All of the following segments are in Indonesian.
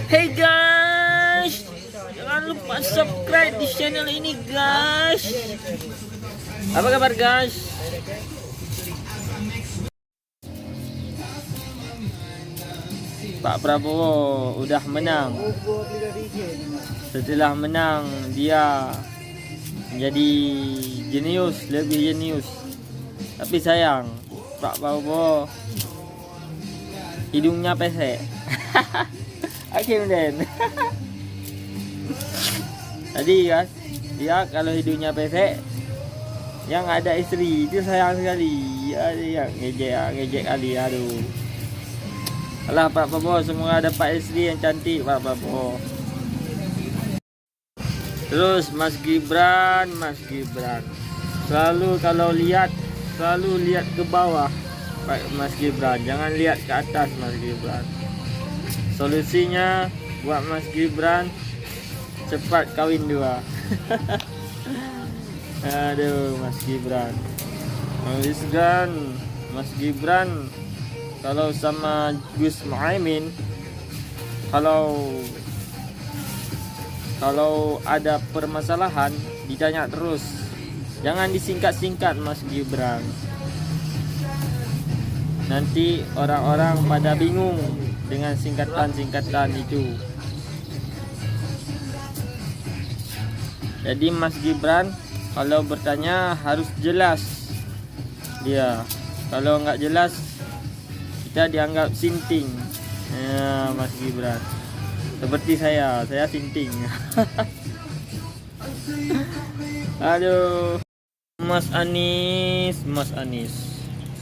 Hey guys, jangan lupa subscribe di channel ini guys. Apa kabar guys? Pak Prabowo udah menang. Setelah menang dia menjadi jenius, lebih jenius. Tapi sayang, Pak Prabowo hidungnya pesek. Hakim Den. Tadi guys, dia kalau hidungnya pesek, yang ada istri itu sayang sekali. Ada yang ngejek kali, aduh. Alah Pak Prabowo, semoga dapat istri yang cantik Pak Prabowo. Terus Mas Gibran. Selalu kalau lihat, selalu lihat ke bawah Pak Mas Gibran, jangan lihat ke atas Mas Gibran. Solusinya buat Mas Gibran, cepat kawin 2. Aduh Mas Gibran. Mas Gibran kalau sama Gus Muhaimin, kalau ada permasalahan ditanya terus, jangan disingkat-singkat Mas Gibran. Nanti orang-orang pada bingung dengan singkatan-singkatan itu. Jadi Mas Gibran kalau bertanya harus jelas dia. Kalau nggak jelas kita dianggap sinting. Ya, Mas Gibran. Seperti saya sinting. Aduh. Mas Anies.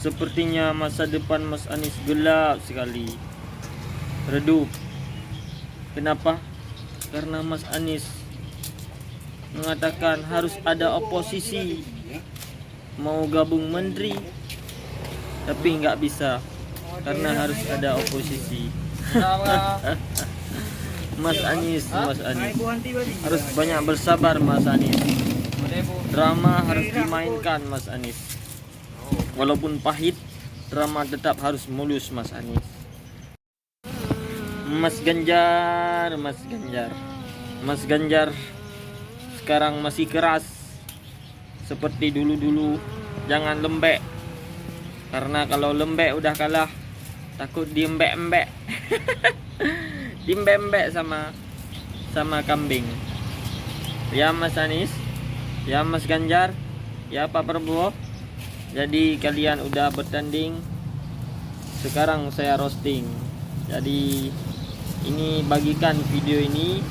Sepertinya masa depan Mas Anies gelap sekali. Redup. Kenapa? Karena Mas Anies mengatakan harus ada oposisi, mau gabung menteri, tapi nggak bisa karena harus ada oposisi. Mas Anies harus banyak bersabar Mas Anies. Drama harus dimainkan Mas Anies. Walaupun pahit, drama tetap harus mulus Mas Anies. Mas Ganjar sekarang masih keras seperti dulu-dulu. Jangan lembek, karena kalau lembek udah kalah, takut diembek-embek. Diembek-embek sama kambing. Ya Mas Anies, ya Mas Ganjar, ya Pak Prabowo. Jadi kalian udah bertanding, sekarang saya roasting. Jadi ini bagikan video ini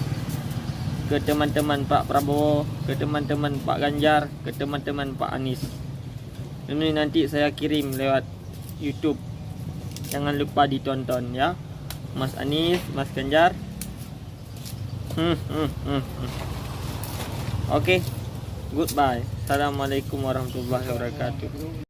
ke teman-teman Pak Prabowo, ke teman-teman Pak Ganjar, ke teman-teman Pak Anies. Ini nanti saya kirim lewat YouTube. Jangan lupa ditonton ya. Mas Anies, Mas Ganjar. Oke. Goodbye. Assalamualaikum warahmatullahi wabarakatuh.